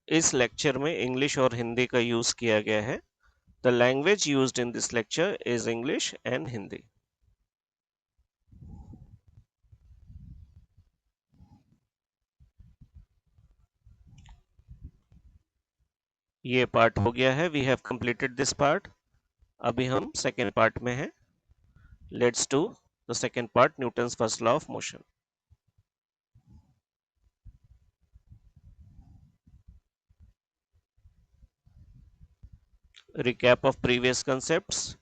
इस लेक्चर में इंग्लिश और हिंदी का यूज किया गया है। The language used in this lecture is English and Hindi. ये पार्ट हो गया है। We have completed this part. अभी हम सेकेंड पार्ट में हैं। Let's do the second part, Newton's first law of motion. Recap of previous concepts.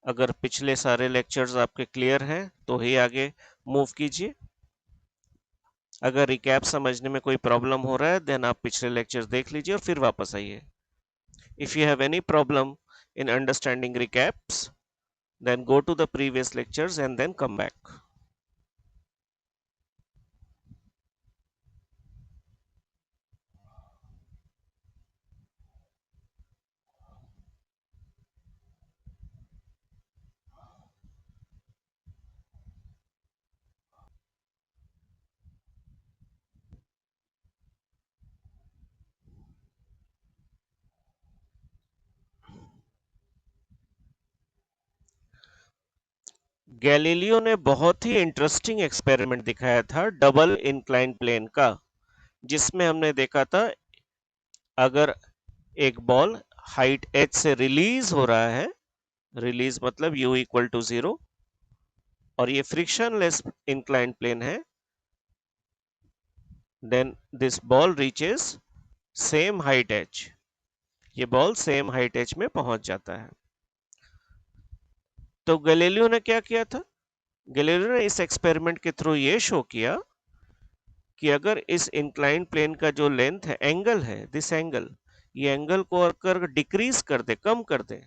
अगर पिछले सारे लेक्चर्स आपके क्लियर हैं तो ही आगे मूव कीजिए। अगर रिकैप समझने में कोई प्रॉब्लम हो रहा है देन आप पिछले लेक्चर्स देख लीजिए और फिर वापस आइए। If you have any problem in understanding recaps then go to the previous lectures and then come back. Galileo ने बहुत ही इंटरेस्टिंग एक्सपेरिमेंट दिखाया था डबल इंक्लाइन प्लेन का, जिसमें हमने देखा था अगर एक बॉल हाइट h से रिलीज हो रहा है, रिलीज मतलब u इक्वल टू 0, और ये फ्रिक्शनलेस इंक्लाइन प्लेन है, then this ball reaches same height h। ये बॉल सेम हाइट h में पहुंच जाता है। तो गैलीलियो ने क्या किया था? गैलीलियो ने इस एक्सपेरिमेंट के थ्रू ये शो किया कि अगर इस इंक्लाइन प्लेन का जो लेंथ है, एंगल है, दिस एंगल, ये एंगल को अगर डिक्रीज कर दे, कम कर दे,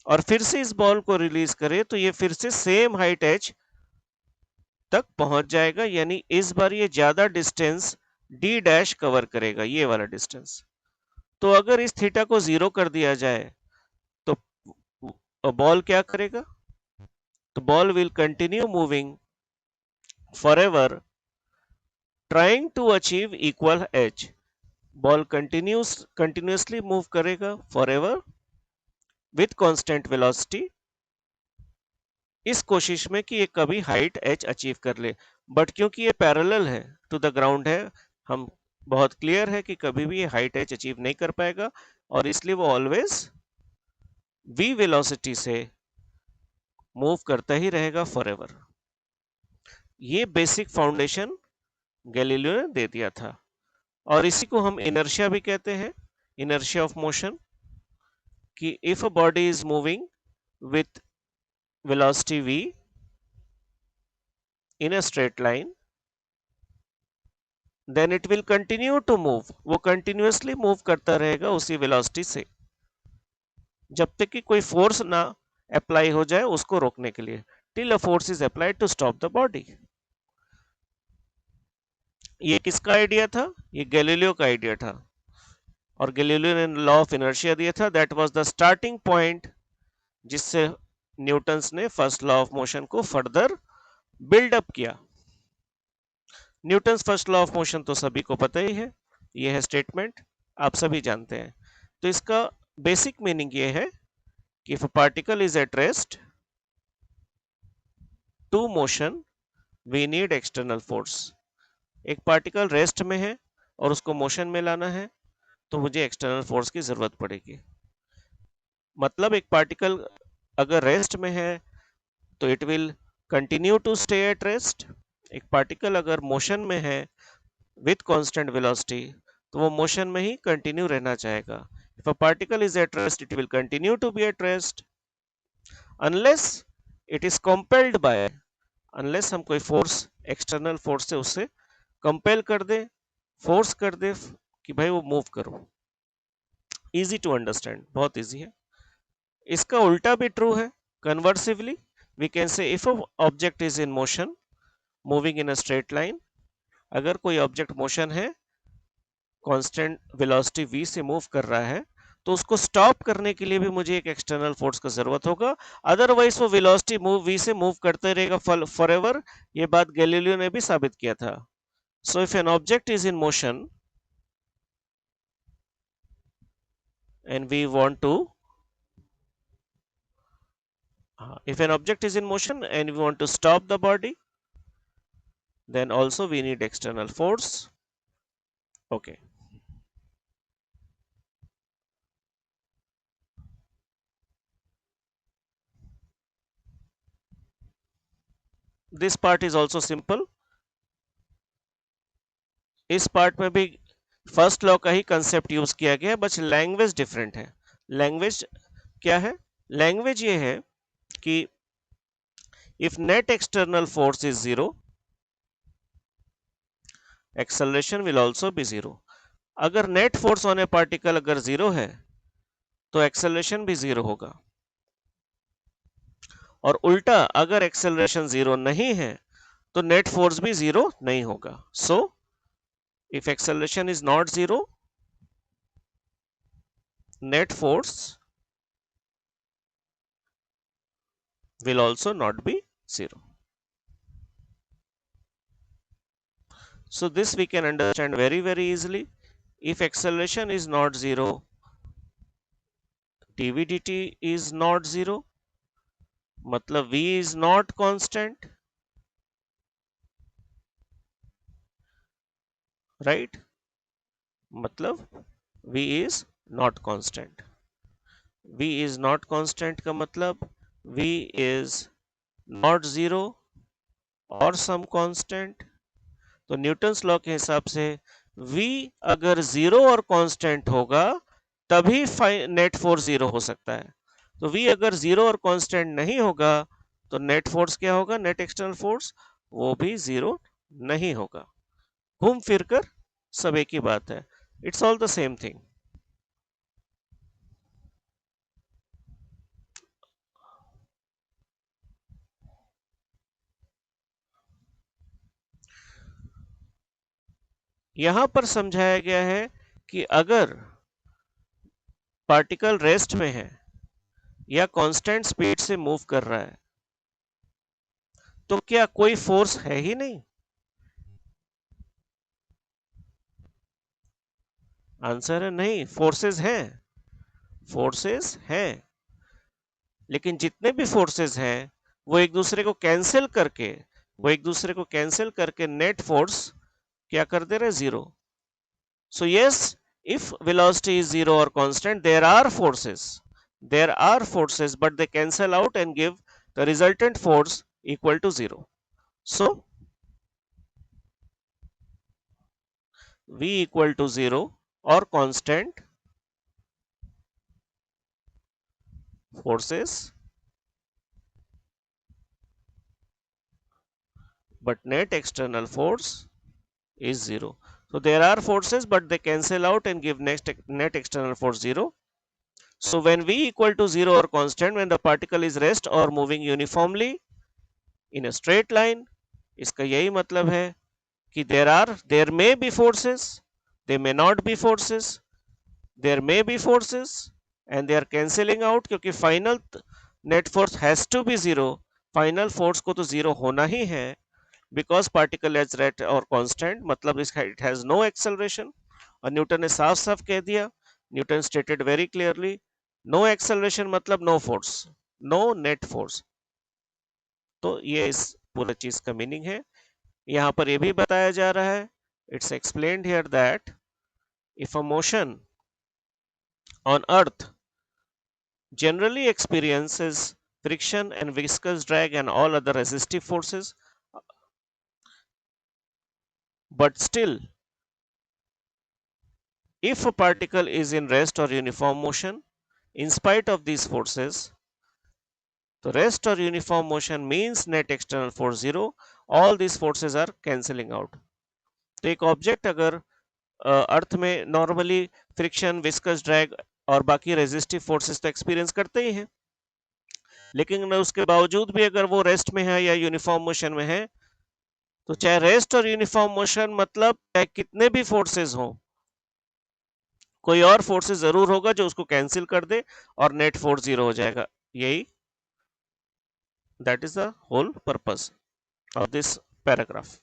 और फिर से इस बॉल को रिलीज करे तो ये फिर से सेम हाइट h तक पहुंच जाएगा, यानी इस बार ये ज्यादा डिस्टेंस d डैश कवर करेगा, ये वाला डिस्टेंस। तो अगर इस थीटा को 0 कर दिया जाए तो बॉल क्या करेगा? तो ball will continue moving forever trying to achieve equal h। Ball continuously move करेगा फॉरएवर विथ कांस्टेंट वेलोसिटी, इस कोशिश में कि ये कभी हाइट h अचीव कर ले। बट क्योंकि ये पैरेलल है टू द ग्राउंड है, हम बहुत क्लियर है कि कभी भी ये हाइट h अचीव नहीं कर पाएगा, और इसलिए वो ऑलवेज v वेलोसिटी से मूव करता ही रहेगा फॉरएवर। ये बेसिक फाउंडेशन गैलीलियो ने दे दिया था, और इसी को हम इनर्शिया भी कहते हैं, इनर्शिया ऑफ मोशन। कि if a body is moving with velocity v in a straight line, then it will continue to move, वो कंटिन्यूसली मूव करता रहेगा उसी वेलोसिटी से जब तक कि कोई फोर्स ना अप्लाई हो जाए उसको रोकने के लिए, till a force is applied to stop the body। ये किसका आइडिया था? ये गैलीलियो का आइडिया था, और गैलीलियो ने लॉ ऑफ इनर्शिया दिया था। That was the starting point जिससे न्यूटन्स ने फर्स्ट लॉ ऑफ मोशन को फर्दर बिल्डअप किया। Newton's first law of motion तो सभी को पता ही है, ये है स्टेटमेंट, आप सभी जानते हैं। तो इसका बेसिक मीनिंग ये है कि if a particle is at rest to motion we need external force. एक पार्टिकल रेस्ट में है और उसको मोशन में लाना है तो मुझे एक्सटर्नल फोर्स की जरूरत पड़ेगी। मतलब एक पार्टिकल अगर रेस्ट में है तो it will continue to stay at rest. एक पार्टिकल अगर मोशन में है विथ कांस्टेंट वेलोसिटी तो वो मोशन में ही कंटिन्यू रहना चाहेगा। If a particle is at rest it will continue to be at rest unless it is compelled by, unless हम कोई फोर्स, एक्सटर्नल फोर्स से उससे कंपेल कर दे, फोर्स कर दे कि भाई वो मूव करो। इजी टू अंडरस्टैंड, बहुत इजी है। इसका उल्टा भी ट्रू है। Conversely we can say if a object is in motion moving in a straight line, अगर कोई ऑब्जेक्ट मोशन है कांस्टेंट वेलोसिटी v से मूव कर रहा है तो उसको स्टॉप करने के लिए भी मुझे एक एक्सटर्नल फोर्स का जरूरत होगा, अदरवाइज वो वेलोसिटी v से मूव करते रहेगा फॉरएवर। ये बात गैलीलियो ने भी साबित किया था। So if an object is in motion and we want to if an object is in motion and we want to stop the body, then also we need external force. Okay, this part is also simple. इस part में भी first law का ही concept use किया गया है, बस language different है. Language क्या है? लैंग्वेज ये है कि if net external force is zero, acceleration will also be zero. अगर net force on a particle अगर जीरो है तो एक्सेलरेशन भी जीरो होगा, और उल्टा अगर एक्सेलरेशन जीरो नहीं है तो नेट फोर्स भी जीरो नहीं होगा. So if acceleration is not zero, net force will also not be zero. So this we can understand very easily. If acceleration is not zero, dv dt is not zero, मतलब v is not constant, right? मतलब v is not constant. v is not constant का मतलब v is not zero or some constant. तो Newton's law के हिसाब से v अगर zero और कांस्टेंट होगा तभी नेट फोर्स जीरो हो सकता है. तो v अगर जीरो और कांस्टेंट नहीं होगा तो नेट फोर्स क्या होगा? नेट एक्सटर्नल फोर्स वो भी जीरो नहीं होगा. घूम फिर कर सब एक ही बात है. It's all the same thing. यहां पर समझाया गया है कि अगर पार्टिकल रेस्ट में है या कांस्टेंट स्पीड से मूव कर रहा है तो क्या कोई फोर्स है ही नहीं? आंसर है नहीं. फोर्सेस हैं, फोर्सेस हैं, लेकिन जितने भी फोर्सेस हैं वो एक दूसरे को कैंसिल करके नेट फोर्स क्या कर दे रहे? Zero. So yes, if velocity is zero और constant, there are forces but they cancel out and give the resultant force equal to zero. So v equal to zero और constant forces but net external force is zero. So there are forces but they cancel out and give net external force zero. So when v equal to zero or constant, when the particle is rest or moving uniformly in a straight line, इसका यही मतलब है कि there may be forces, they may not be forces, there may be forces and they are cancelling out क्योंकि final net force has to be zero. Final force को तो zero होना ही है because particle is rate or constant, मतलब इसका it has no acceleration. और Newton ने साफ साफ कह दिया, Newton stated very clearly, no acceleration मतलब no force, no net force. तो ये इस पूरा चीज का मीनिंग है. यहाँ पर ये भी बताया जा रहा है, it's explained here that if a motion on earth generally experiences friction and viscous drag and all other resistive forces, but still if a particle is in rest or uniform motion, in spite of these forces, the rest or uniform motion means net external force zero. All these forces are cancelling out. तो एक object अगर अर्थ में normally friction, viscous drag और बाकी resistive forces तो experience करते ही हैं, लेकिन उसके बावजूद भी अगर वो रेस्ट में है या यूनिफॉर्म मोशन में है, तो चाहे रेस्ट और यूनिफॉर्म मोशन मतलब चाहे कितने भी फोर्सेस हों, कोई और फोर्सेस जरूर होगा जो उसको कैंसिल कर दे और नेट फोर्स जीरो हो जाएगा. यही that is the whole purpose of this paragraph.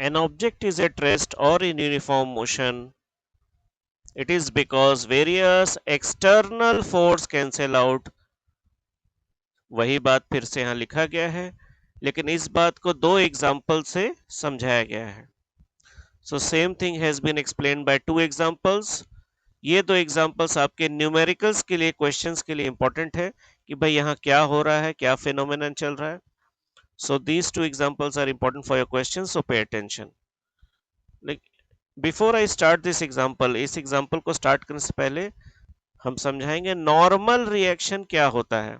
an object is at rest or in uniform motion, it is because various external force cancel out. वही बात फिर से यहां लिखा गया है, लेकिन इस बात को दो एग्जाम्पल से समझाया गया है. So same thing has been explained by two examples. ये दो एग्जाम्पल्स आपके न्यूमेरिकल्स के लिए, क्वेश्चंस के लिए इंपॉर्टेंट है कि भाई यहाँ क्या हो रहा है, क्या फिनोमेनन चल रहा है. So these two examples are important for your question, so pay attention. Before I start this example, इस एग्जाम्पल को स्टार्ट करने से पहले हम समझाएंगे नॉर्मल रिएक्शन क्या होता है.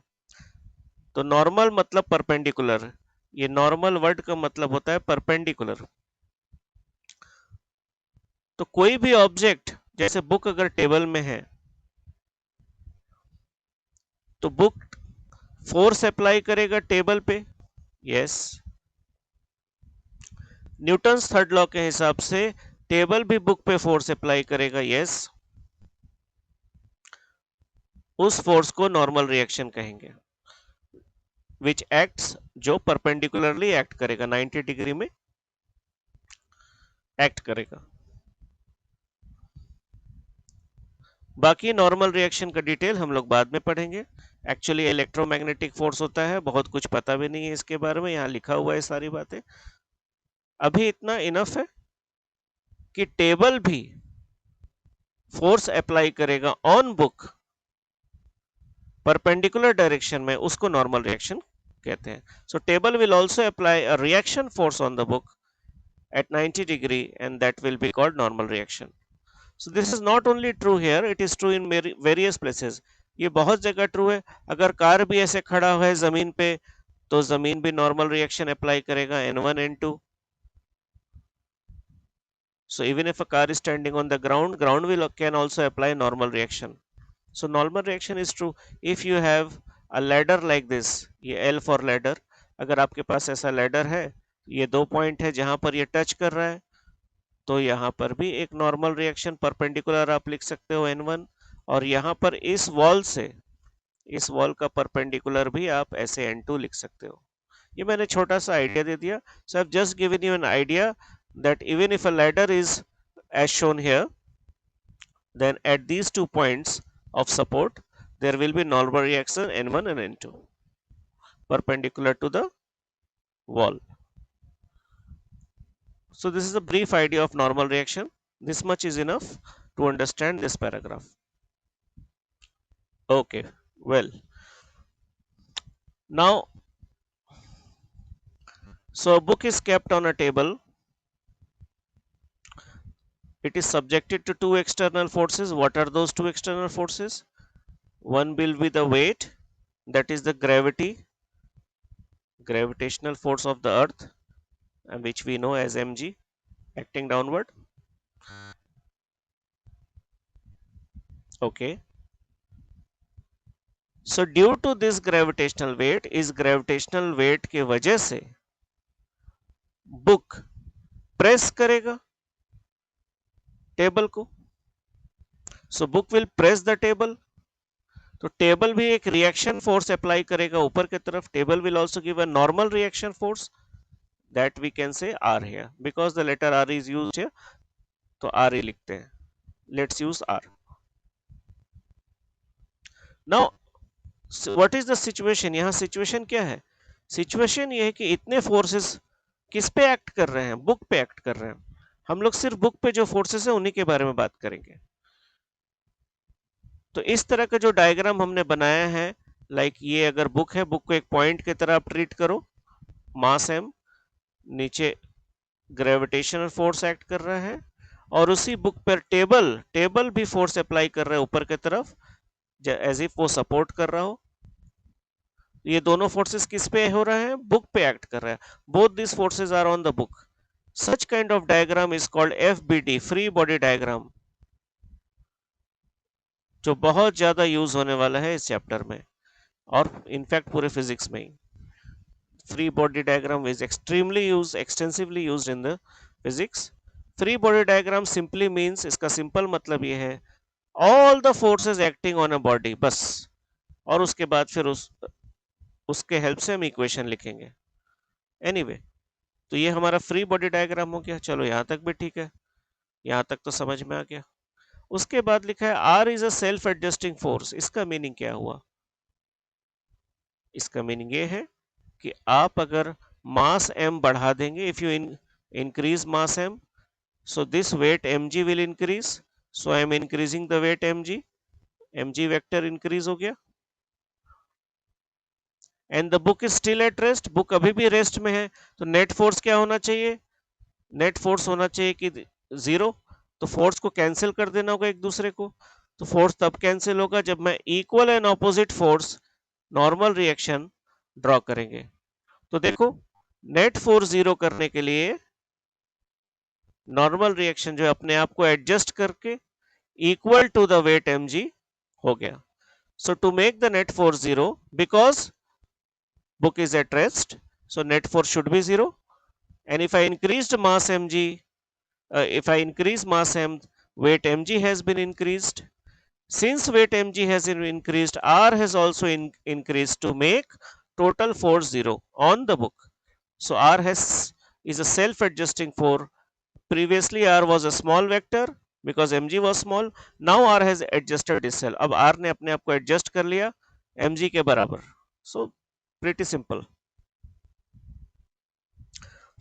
तो नॉर्मल मतलब परपेंडिकुलर. ये नॉर्मल वर्ड का मतलब होता है परपेंडिकुलर. तो कोई भी ऑब्जेक्ट, जैसे बुक अगर टेबल में है तो बुक फोर्स अप्लाई करेगा टेबल पे. यस. न्यूटन्स थर्ड लॉ के हिसाब से टेबल भी बुक पे फोर्स अप्लाई करेगा. यस. उस फोर्स को नॉर्मल रिएक्शन कहेंगे, विच एक्ट्स, जो परपेंडिकुलरली एक्ट करेगा, 90 डिग्री में एक्ट करेगा. बाकी नॉर्मल रिएक्शन का डिटेल हम लोग बाद में पढ़ेंगे. एक्चुअली इलेक्ट्रोमैग्नेटिक फोर्स होता है, बहुत कुछ पता भी नहीं है इसके बारे में, यहाँ लिखा हुआ है सारी बातें. अभी इतना इनफ है कि टेबल भी फोर्स अप्लाई करेगा ऑन बुक परपेंडिकुलर डायरेक्शन में, उसको नॉर्मल रिएक्शन कहते हैं. सो table will also apply a reaction force on the book at 90 degree and that will be called normal reaction. So this is not only true here, it is true in various places. ये बहुत जगह true है. अगर car भी ऐसे खड़ा हुआ है जमीन पे तो जमीन भी नॉर्मल रिएक्शन अप्लाई करेगा, N1 N2. So even if a car is standing on the ground, ground will can also apply normal reaction. So normal reaction is true. If you have a ladder like this, ये L for ladder, अगर आपके पास ऐसा ladder है, ये दो point है जहां पर ये टच कर रहा है, तो यहाँ पर भी एक नॉर्मल रिएक्शन परपेंडिकुलर आप लिख सकते हो N1. और यहाँ पर इस वॉल से, इस वॉल का परपेंडिकुलर भी आप ऐसे N2 लिख सकते हो. ये मैंने छोटा सा आइडिया दे दिया. So I have just given you an idea that even if a ladder is as shown here, then at these 2 points of support there will be normal reaction N1 and N2 perpendicular to the wall. So this is a brief idea of normal reaction. This much is enough to understand this paragraph. Okay, well, now, so a book is kept on a table. It is subjected to two external forces. What are those two external forces? One will be the weight, that is the gravity, gravitational force of the earth, which we know as mg, acting downward. Okay. So due to this gravitational weight, इस gravitational weight के वजह से book press करेगा table को. So book will press the table. तो table भी एक reaction force apply करेगा ऊपर की तरफ. Table will also give a normal reaction force, that we can say R here, because the letter R is used here, तो R ही लिखते हैं. Let's use R. Now what is the situation? यहां situation क्या है? Situation ये है कि इतने फोर्सेस किस पे एक्ट कर रहे हैं? बुक पे एक्ट कर रहे हैं. हम लोग सिर्फ बुक पे जो फोर्सेस है उन्हीं के बारे में बात करेंगे. तो इस तरह का जो डायग्राम हमने बनाया है, लाइक ये अगर बुक है, बुक को एक पॉइंट की तरह आप ट्रीट करो, मास m, नीचे ग्रेविटेशनल फोर्स एक्ट कर रहा है, और उसी बुक पर टेबल भी फोर्स अप्लाई कर रहा है ऊपर की तरफ, एज इफ वो सपोर्ट कर रहा हो. ये दोनों फोर्सेस किस पे हो रहा है? बुक पे एक्ट कर रहा है. Both this forces are on the book. Such kind of diagram is called FBD, free body diagram, जो बहुत ज्यादा यूज होने वाला है इस चैप्टर में और इनफैक्ट पूरे फिजिक्स में ही. Free body diagram is extensively used in the physics. Free body diagram simply means, इसका सिंपल मतलब ये है, all the forces acting on a body, बस. और उसके बाद फिर उसके हेल्प से हम इक्वेशन लिखेंगे. एनीवे, तो ये हमारा फ्री बॉडी डायग्राम हो गया। चलो यहाँ तक भी ठीक है, यहाँ तक तो समझ में आ गया। उसके बाद लिखा है R is a self adjusting force. इसका मीनिंग क्या हुआ? इसका मीनिंग ये है कि आप अगर मास m बढ़ा देंगे, if you increase mass m, so this weight mg will increase, so I am increasing the weight mg vector increase हो गया। And the book is still at rest, book अभी भी रेस्ट में है, तो नेट फोर्स क्या होना चाहिए? नेट फोर्स होना चाहिए कि जीरो। तो फोर्स को कैंसिल कर देना होगा एक दूसरे को। तो फोर्स तब कैंसिल होगा जब मैं equal and opposite force normal reaction draw करेंगे। तो देखो, नेट फोर्स जीरो करने के लिए नॉर्मल रिएक्शन जो है अपने आप को एडजस्ट करके equal to the weight mg हो गया। So to make the net force zero, because book is at rest, so net force should be zero. And if I increased mass mg, if I increase mass m, weight mg has been increased. Since weight mg has increased, r has also increased to make total force zero on the book. So r has is a self-adjusting force. Previously r was a small vector because mg was small. Now r has adjusted itself. अब r ने अपने आप को adjust कर लिया mg के बराबर. So pretty simple.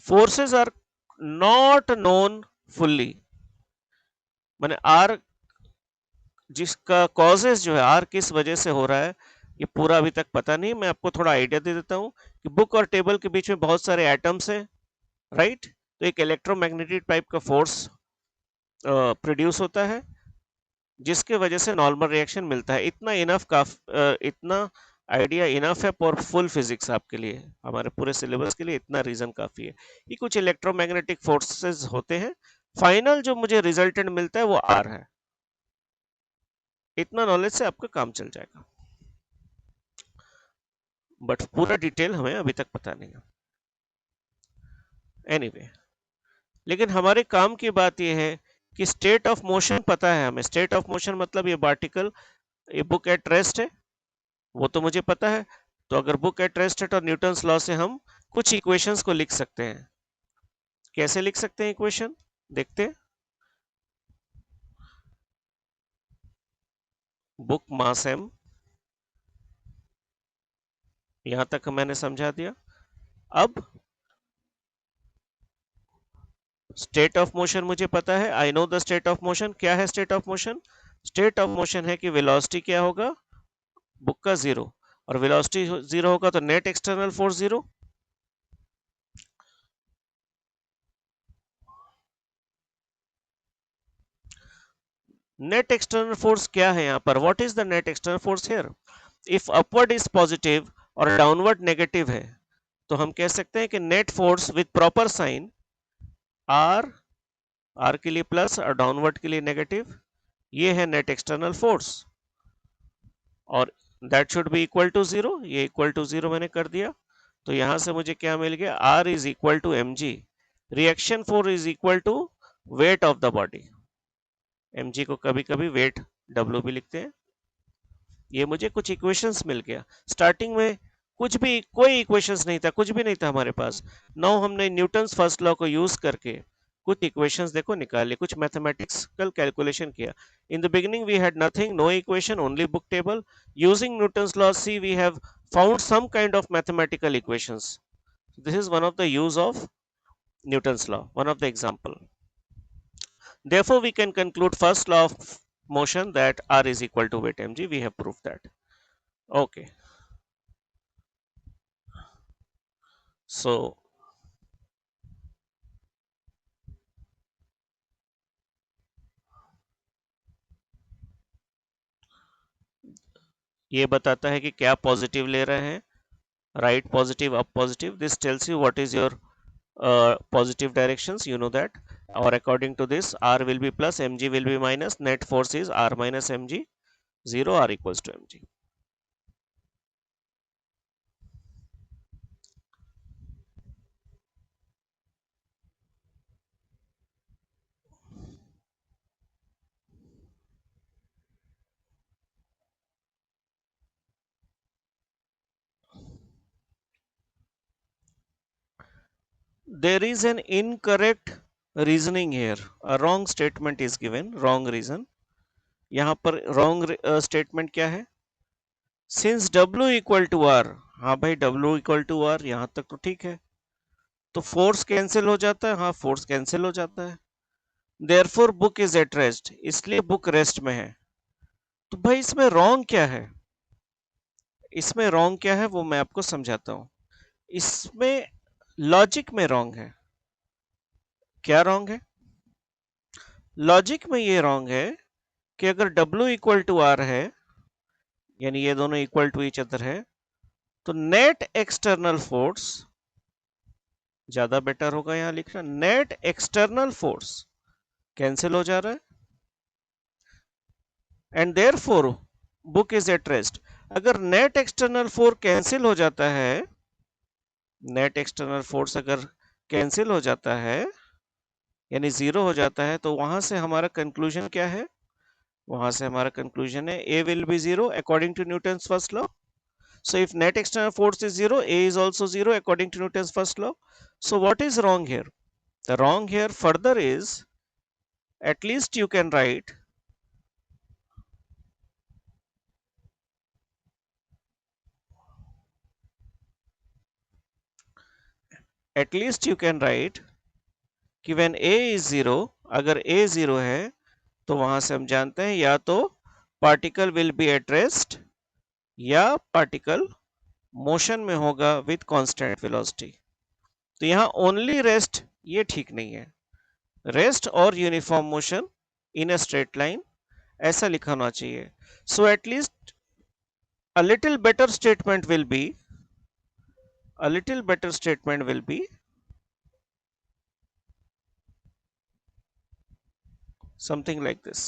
Forces are not known fully, माने आर जिसका कॉजेस जो है, आर किस वजह से हो रहा है, ये पूरा अभी तक पता नहीं। मैं आपको थोड़ा आइडिया दे देता हूँ कि बुक और टेबल के बीच में बहुत सारे एटम्स हैं, राइट? तो एक इलेक्ट्रोमैग्नेटिक टाइप का फोर्स प्रोड्यूस होता है जिसके वजह से नॉर्मल रिएक्शन मिलता है। इतना इनफ इतना आइडिया इनफ है फॉर फुल फिजिक्स आपके लिए, हमारे पूरे सिलेबस के लिए इतना रीजन काफी है कि कुछ इलेक्ट्रोमैग्नेटिक फोर्सेस होते हैं। फाइनल जो मुझे रिजल्टेंट मिलता है वो आर है। इतना नॉलेज से आपका काम चल जाएगा, बट पूरा डिटेल हमें अभी तक पता नहीं है। एनीवे, लेकिन हमारे काम की बात यह है कि स्टेट ऑफ मोशन पता है हमें। स्टेट ऑफ मोशन मतलब ये पार्टिकल, ये बुक एट रेस्ट है, वो तो मुझे पता है। तो अगर बुक एट रेस्ट है तो न्यूटन्स लॉ से हम कुछ इक्वेशंस को लिख सकते हैं। कैसे लिख सकते हैं इक्वेशन, देखते हैं। बुक मास m, यहां तक मैंने समझा दिया। अब स्टेट ऑफ मोशन मुझे पता है, I know the state of motion. क्या है state of motion? State of motion है कि वेलोसिटी क्या होगा, बुक का जीरो, और वेलोसिटी जीरो होगा तो net external force zero. Net external force क्या है यहाँ पर? What is the net external force here? If upward is positive और डाउनवर्ड नेगेटिव है, तो हम कह सकते हैं कि net force with proper sign R, R के लिए प्लस और डाउनवर्ड के लिए नेगेटिव, ये है नेट एक्सटर्नल फोर्स, और that should be equal to zero. ये इक्वल टू जीरो मैंने कर दिया। तो यहां से मुझे क्या मिल गया? R is equal to M G. Reaction force is equal to weight of the body. M G को कभी कभी वेट डब्ल्यू भी लिखते हैं। ये मुझे कुछ इक्वेशंस मिल गया। स्टार्टिंग में कुछ भी, कोई इक्वेशंस नहीं था, कुछ भी नहीं था हमारे पास। नाउ हमने न्यूटन्स फर्स्ट लॉ को यूज करके कुछ इक्वेशंस देखो निकाले, कुछ मैथमेटिकल कैलकुलेशन किया। In the beginning we had nothing, no equation, only book table. Using Newton's law see we have found some kind of mathematical equations. This is one of the use of Newton's law, one of the example. Therefore, we can conclude first law of motion that R is equal to weight mg. We have proved that. Okay. So, ये बताता है कि क्या positive ले रहे हैं, right positive, up positive. This tells you what is your positive directions, you know that. Or according to this, R will be plus, mg will be minus, net force is R minus mg, 0, R equals to mg. there is an incorrect reasoning here. A wrong statement is given, wrong reason. यहाँ पर wrong statement क्या है? Since W equal to R, हाँ भाई W equal to R, यहाँ तक तो ठीक है. तो फोर्स कैंसिल हो जाता है, हाँ फोर्स कैंसिल हो जाता है. Therefore book is at rest, इसलिए बुक रेस्ट में है. तो भाई इसमें रॉन्ग क्या है? इसमें रॉन्ग क्या है वो मैं आपको समझाता हूं. इसमें लॉजिक में रॉन्ग है. क्या रॉन्ग है? लॉजिक में ये रॉन्ग है कि अगर W इक्वल टू R है, यानी ये दोनों इक्वल टू ईच अदर है, तो नेट एक्सटर्नल फोर्स, ज्यादा बेटर होगा यहां लिखना, नेट एक्सटर्नल फोर्स कैंसिल हो जा रहा है. And therefore book is at rest. अगर नेट एक्सटर्नल फोर्स कैंसिल हो जाता है, नेट एक्सटर्नल फोर्स अगर कैंसिल हो जाता है यानी जीरो हो जाता है, तो वहां से हमारा कंक्लूजन क्या है? वहां से हमारा कंक्लूजन है A will be zero according to Newton's first law. So if net external force is zero, A is also zero according to Newton's first law. So what is wrong here? The wrong here further is, at least you can write कि when A is zero, अगर A zero है तो वहां से हम जानते हैं या तो particle will be at rest या पार्टिकल मोशन में होगा विथ कांस्टेंट वेलोसिटी. तो यहां ओनली रेस्ट ये ठीक नहीं है. रेस्ट और uniform motion in a straight line ऐसा लिखा होना चाहिए. So at least a little better statement will be something like this.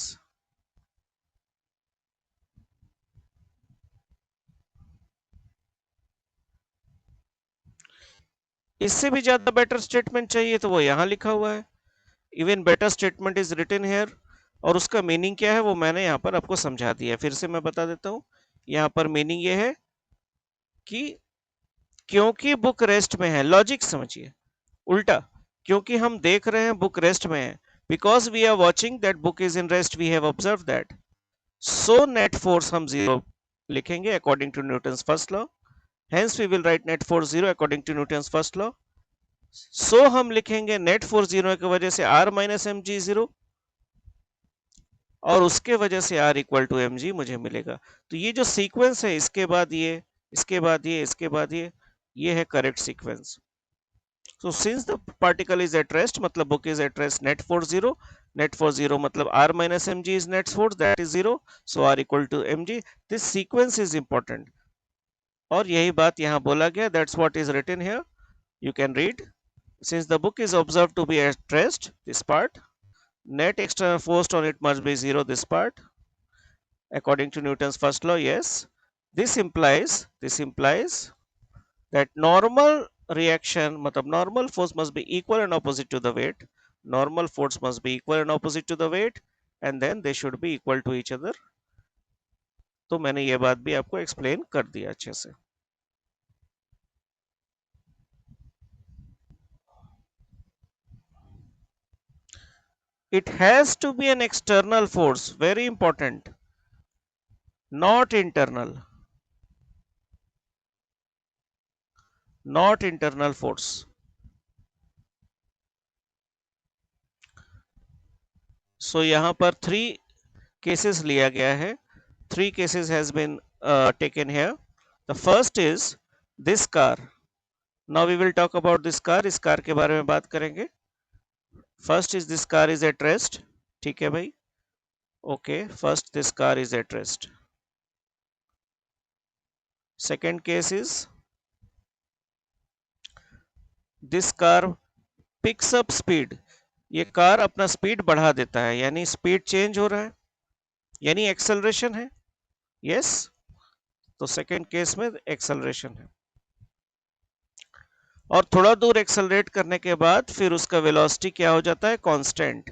इससे भी ज्यादा बेटर स्टेटमेंट चाहिए तो वो यहां लिखा हुआ है. Even better statement is written here. और उसका मीनिंग क्या है वो मैंने यहां पर आपको समझा दिया. फिर से मैं बता देता हूं. यहां पर मीनिंग ये है कि क्योंकि बुक रेस्ट में है, लॉजिक समझिए उल्टा, क्योंकि हम देख रहे हैं बुक रेस्ट में है, because we are watching that book is in rest, we have observe that. So net force हम जीरो लिखेंगे according to Newton's first law. Hence we will write net force zero according to Newton's first law. So हम लिखेंगे net force zero की वजह से R minus M G zero, और उसके वजह से R equal to M g मुझे मिलेगा. तो ये जो सीक्वेंस है, इसके बाद ये, इसके बाद ये, इसके बाद ये है correct sequence. So since the particle is at rest, मतलब book is at rest, net force zero. Net force zero मतलब R minus mg is net force, that is zero. So R equal to mg. This sequence is important. और यही बात यहाँ बोला गया. That's what is written here. You can read. Since the book is observed to be at rest, this part, net external force on it must be zero, this part, according to Newton's first law. Yes, this implies that normal reaction, matlab normal force must be equal and opposite to the weight. Normal force must be equal and opposite to the weight, and then they should be equal to each other. तो मैंने ये बात भी आपको explain कर दिया अच्छे से. It has to be an external force, very important, not internal, not internal force. So यहाँ पर 3 cases लिया गया है. 3 cases has been taken here. The first is this car. Now we will talk about this car. इस car के बारे में बात करेंगे. First is this car is at rest. ठीक है भाई. Okay, first this car is at rest. Second case is this car picks up speed. ये कार अपना स्पीड बढ़ा देता है, यानी स्पीड चेंज हो रहा है, यानी एक्सेलरेशन है. यस, तो सेकेंड केस में एक्सेलरेशन है. और थोड़ा दूर एक्सेलरेट करने के बाद फिर उसका वेलोसिटी क्या हो जाता है? कांस्टेंट.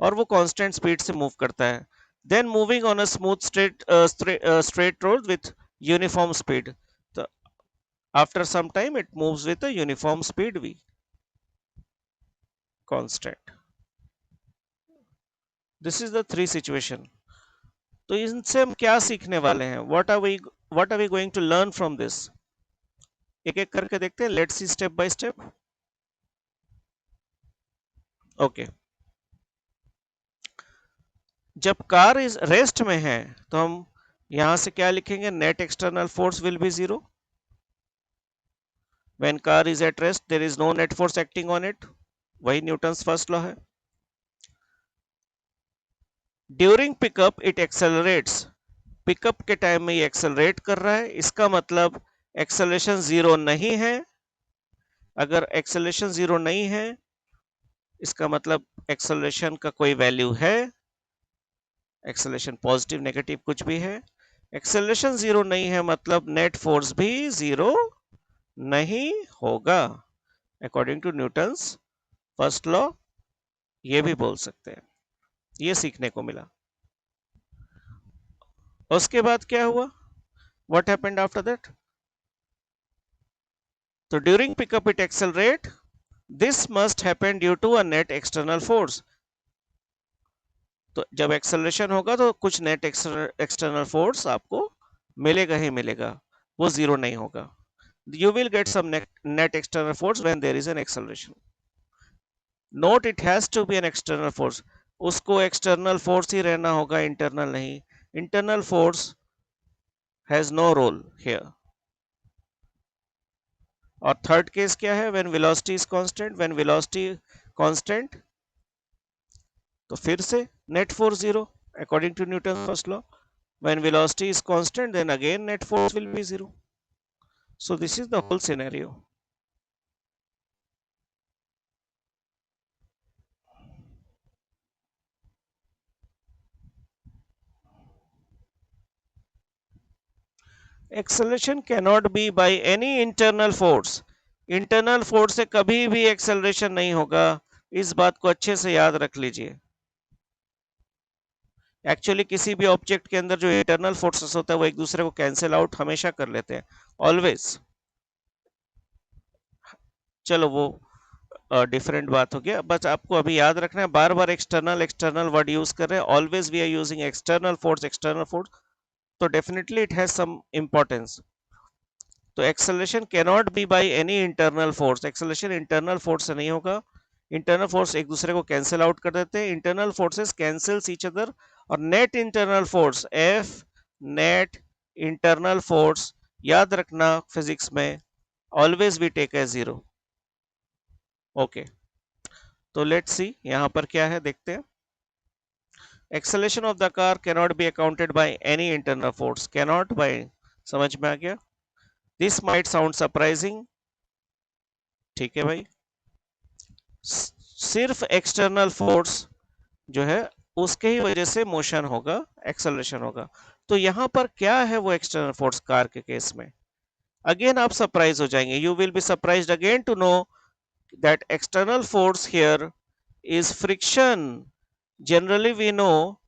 और वो कांस्टेंट स्पीड से मूव करता है. Then moving on a smooth straight road with uniform speed. तो after some time it moves with a uniform speed v. Constant. This is the three situation. तो इनसे हम क्या सीखने वाले हैं? What are we going to learn from this? एक एक करके देखते हैं, let's see step by step. Okay, जब कार इज रेस्ट में है तो हम यहां से क्या लिखेंगे? Net external force will be zero. When car is at rest there is no net force acting on it, वही न्यूटन्स फर्स्ट लॉ है। During pickup it accelerates, pickup के टाइम में ये एक्सेलरेट कर रहा है, इसका मतलब एक्सेलरेशन जीरो नहीं है। अगर एक्सेलरेशन जीरो नहीं है इसका मतलब एक्सेलरेशन का कोई वैल्यू है, एक्सेलरेशन पॉजिटिव नेगेटिव कुछ भी है। एक्सेलरेशन जीरो नहीं है मतलब नेट फोर्स भी जीरो नहीं होगा, according to Newton's first law. ये भी बोल सकते हैं, ये सीखने को मिला। उसके बाद क्या हुआ? What happened after that? तो during pickup it accelerate, this must happen due to a net external force. तो जब एक्सेलरेशन होगा तो कुछ नेट एक्सटर्नल फोर्स आपको मिलेगा ही मिलेगा, वो जीरो नहीं होगा। You will get some net external force when there is an acceleration. Note it has to be an external force. उसको external force ही रहना होगा, internal नहीं। Internal force has no role here. और थर्ड केस क्या है? When velocity is constant. When velocity constant तो फिर से net force zero according to Newton's first law. When velocity is constant then again net force will be zero. So this is the whole scenario. Acceleration cannot be by any internal force. Internal force से कभी भी acceleration नहीं होगा, इस बात को अच्छे से याद रख लीजिए। एक्चुअली किसी भी ऑब्जेक्ट के अंदर जो इंटरनल फोर्सेस होता है वो एक दूसरे को कैंसिल आउट हमेशा कर लेते हैं, ऑलवेज। चलो वो डिफरेंट बात हो गया, बस आपको अभी याद रखना है, बार बार एक्सटर्नल एक्सटर्नल वर्ड यूज कर रहे हैं, always we are using external force, तो definitely it has some importance. तो acceleration cannot be by any internal force, acceleration internal force से नहीं होगा। इंटरनल फोर्स एक दूसरे को कैंसिल आउट कर देते हैं, internal forces cancels each other, और net internal force F, net internal force याद रखना फिजिक्स में always we take as zero. Okay, तो लेट्स सी यहां पर क्या है, देखते हैं। Acceleration of the car cannot be accounted by any internal force, cannot by, समझ में आ गया? दिस माइट साउंड सरप्राइजिंग, ठीक है भाई। सिर्फ एक्सटर्नल फोर्स जो है उसके ही वजह से मोशन होगा, एक्सेलरेशन होगा। तो यहां पर क्या है वो एक्सटर्नल फोर्स कार के केस में? अगेन आप सरप्राइज हो जाएंगे, you will be surprised again to know that external force here is friction. Generally we know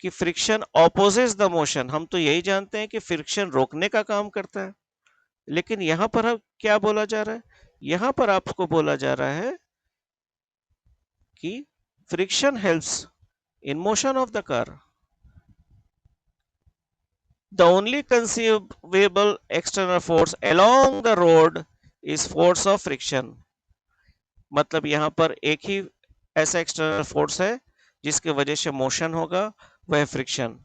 कि फ्रिक्शन ऑपोजिट्स द मोशन, हम तो यही जानते हैं कि फ्रिक्शन रोकने का काम करता है, लेकिन यहां पर क्या बोला जा रहा है? यहां पर आपको बोला जा रहा है कि friction helps in motion of the car. The only conceivable external force along the road is force of friction. मतलब यहां पर एक ही ऐसा एक्सटर्नल फोर्स है जिसके वजह से मोशन होगा, वह फ्रिक्शन।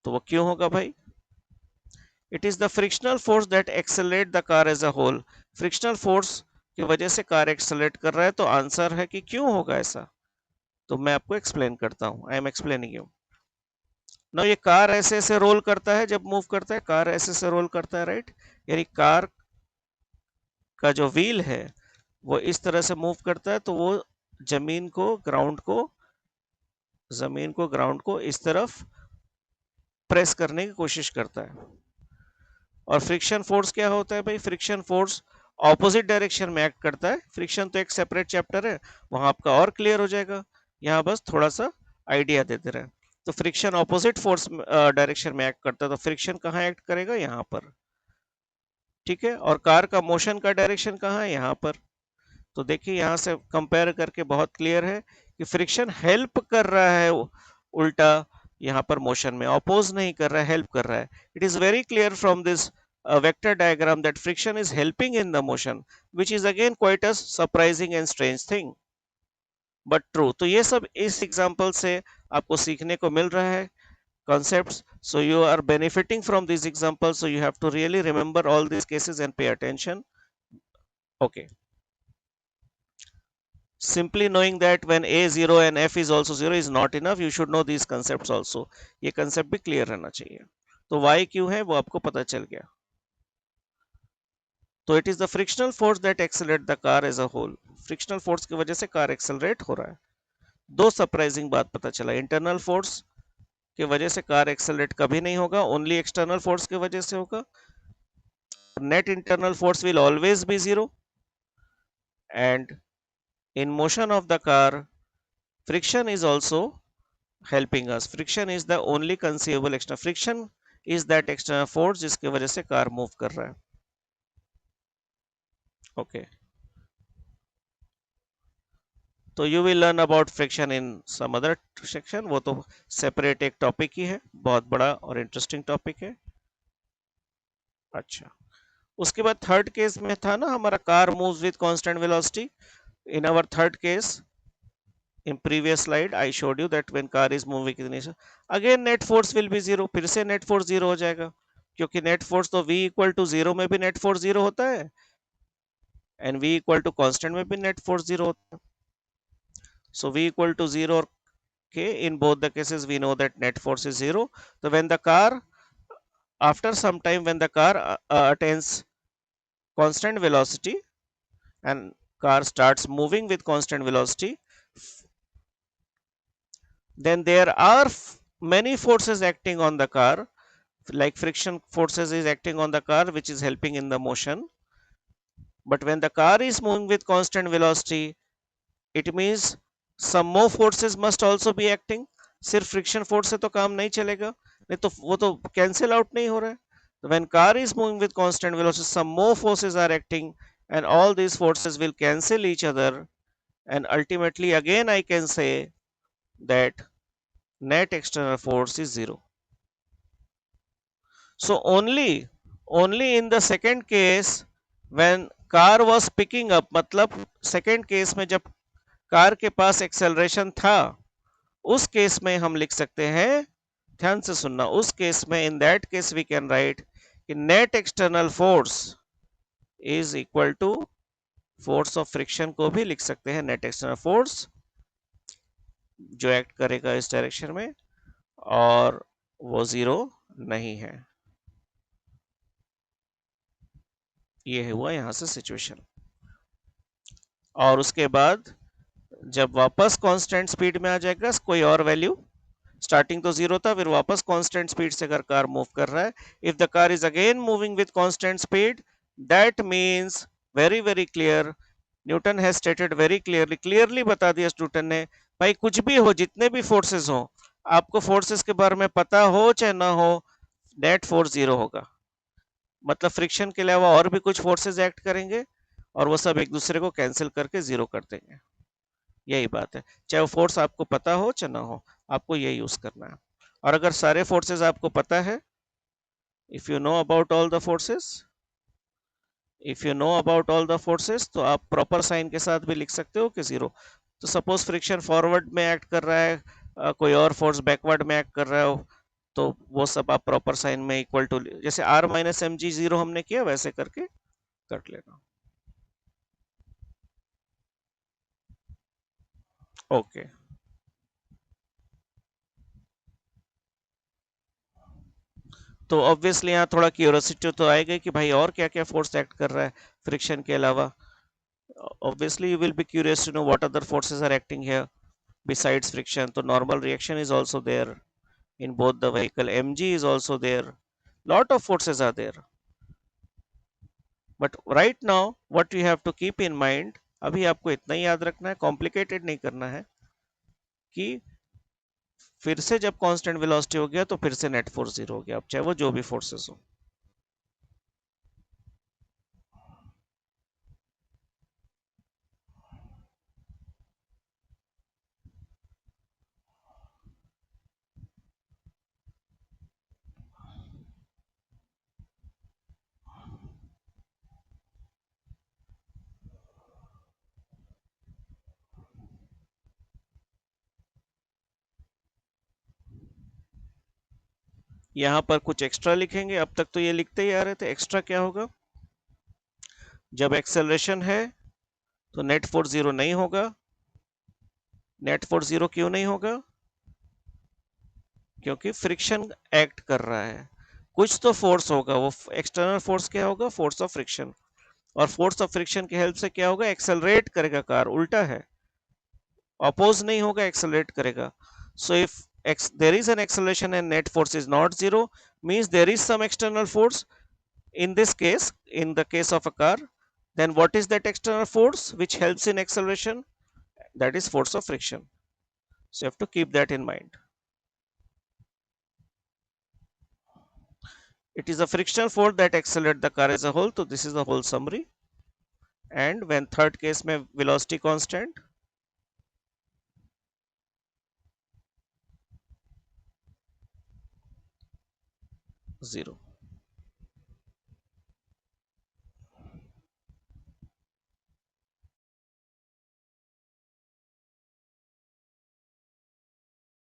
तो वो क्यों होगा भाई? It is the frictional force that accelerate the car as a whole. Frictional force की वजह से कार एक्सेलरेट कर रहा है, तो आंसर है कि क्यों होगा ऐसा, तो मैं आपको एक्सप्लेन करता हूं। आई एम एक्सप्लेनिंग यू ना। ये कार ऐसे ऐसे रोल करता है, जब मूव करता है कार ऐसे ऐसे रोल करता है, राइट? यानी कार का जो व्हील है वो इस तरह से मूव करता है, तो वो जमीन को ग्राउंड को इस तरफ प्रेस करने की कोशिश करता है। और फ्रिक्शन फोर्स क्या होता है भाई? फ्रिक्शन फोर्स ऑपोजिट डायरेक्शन में एक्ट करता है। फ्रिक्शन तो एक सेपरेट चैप्टर है, वहां आपका और क्लियर हो जाएगा, यहाँ बस थोड़ा सा आइडिया दे दे रहे हैं। तो फ्रिक्शन ऑपोजिट फोर्स डायरेक्शन में एक्ट करता है, तो फ्रिक्शन कहाँ एक्ट करेगा? यहाँ पर, ठीक है। और कार का मोशन का डायरेक्शन कहाँ है? यहाँ पर। तो देखिए यहाँ से कंपेयर करके बहुत क्लियर है कि फ्रिक्शन हेल्प कर रहा है उल्टा यहाँ पर मोशन में, अपोज नहीं कर रहा है, हेल्प कर रहा है. It is very clear from this vector diagram that friction is helping in the motion, which is again quite a surprising and strange thing, but true. तो ये सब इस एग्जांपल से आपको सीखने को मिल रहा है concepts. So you are benefiting from these examples, so you have to really remember all these cases and pay attention. Okay, simply knowing that when a 0 and f is also 0 is not enough, you should know these concepts also. ये concept भी clear रहना चाहिए. तो y क्यों है वो आपको पता चल गया. तो it is the frictional force that accelerate the car as a whole. frictional force की वजह से कार एक्सेलरेट हो रहा है. दो सरप्राइजिंग बात पता चला. इंटरनल फोर्स की वजह से कार एक्सेलरेट कभी नहीं होगा, ओनली एक्सटर्नल फोर्स की वजह से होगा. Net internal force will always be zero, and in motion of the car friction is also helping us. friction is the only conceivable external. friction is that external force जिसकी वजह से car move कर रहा है. Okay, तो you will learn about friction in some other section. वो तो separate एक टॉपिक ही है, बहुत बड़ा और इंटरेस्टिंग टॉपिक है. अच्छा, उसके बाद थर्ड केस में था ना हमारा, car moves with constant velocity. in our third case, in previous slide I showed you that when car is moving in, again net force will be zero. फिर से net force zero हो जाएगा, क्योंकि net force तो v equal to zero में भी net force zero होता है, and v equal to constant में भी net force zero होता है. So v equal to zero, okay, in both the cases we know that net force is zero. So when the car, after some time when the car attains constant velocity and car starts moving with constant velocity, then there are many forces acting on the car, like friction forces is acting on the car, which is helping in the motion. But when the car is moving with constant velocity, it means some more forces must also be acting. सिर्फ friction force से तो काम नहीं चलेगा, नहीं तो वो तो कैंसिल आउट नहीं हो रहा है. So when car is moving with constant velocity, some more forces are acting, and all these forces will cancel each other, and ultimately again I can say that net external force is zero. So only in the second case when car was picking up, मतलब second case में जब car के पास acceleration था, उस case में हम लिख सकते हैं, ध्यान से सुनना, उस केस में in that case we can write कि net external force is equal to force of friction को भी लिख सकते हैं, नेट एक्सटर्नल फोर्स जो एक्ट करेगा इस डायरेक्शन में, और वो जीरो नहीं है. ये हुआ यहां से सिचुएशन. और उसके बाद जब वापस कांस्टेंट स्पीड में आ जाएगा, कोई और वैल्यू, स्टार्टिंग तो जीरो था, फिर वापस कांस्टेंट स्पीड से अगर कार मूव कर रहा है, if the car is again moving with constant speed, that means very very clear, Newton has stated very clearly बता दिया न्यूटन ने, भाई कुछ भी हो, जितने भी फोर्सेस हो, आपको फोर्सेस के बारे में पता हो चाहे ना हो, नेट फोर्स जीरो होगा. मतलब फ्रिक्शन के अलावा और भी कुछ फोर्सेस एक्ट करेंगे और वो सब एक दूसरे को कैंसिल करके जीरो कर देंगे. यही बात है, चाहे वो फोर्स आपको पता हो चाहे ना हो, आपको ये यूज करना है. और अगर सारे फोर्सेस आपको पता है, if you know about all the forces, तो आप प्रॉपर साइन के साथ भी लिख सकते हो कि जीरो. तो सपोज फ्रिक्शन फॉरवर्ड में एक्ट कर रहा है, कोई और फोर्स बैकवर्ड में एक्ट कर रहा हो, तो वो सब आप प्रॉपर साइन में इक्वल टू, जैसे R minus M G zero हमने किया वैसे करके कर लेना. ओके, तो ऑब्वियसली यहाँ थोड़ा क्यूरियोसिटी तो आएगा कि भाई और क्या क्या फोर्स एक्ट कर रहा है फ्रिक्शन के अलावा. Obviously you will be curious to know what other forces are acting here besides friction. So normal reaction is also there in both the vehicle, mg is also there, lot of forces are there. But right now what you have to keep in mind, अभी आपको इतना ही याद रखना है, complicated नहीं करना है, कि फिर से जब कांस्टेंट वेलोसिटी हो गया तो फिर से नेट फोर्स जीरो हो गया, अब चाहे वो जो भी फोर्सेस हो. यहां पर कुछ एक्स्ट्रा लिखेंगे, अब तक तो ये लिखते ही आ रहे थे। एक्स्ट्रा क्या होगा, जब एक्सेलरेशन है तो नेट फोर्स जीरो नहीं होगा। नेट फोर्स जीरो क्यों नहीं होगा, क्योंकि फ्रिक्शन एक्ट कर रहा है। कुछ तो फोर्स होगा, वो एक्सटर्नल फोर्स क्या होगा, फोर्स ऑफ फ्रिक्शन। और फोर्स ऑफ फ्रिक्शन की हेल्प से क्या होगा, एक्सेलरेट करेगा कार, उल्टा है, अपोज नहीं होगा, एक्सेलरेट करेगा। So if there is an acceleration and net force is not zero, means there is some external force. In this case, in the case of a car, then what is that external force which helps in acceleration? That is force of friction. So you have to keep that in mind. It is a frictional force that accelerates the car as a whole. So this is the whole summary. And when third case में velocity constant 0.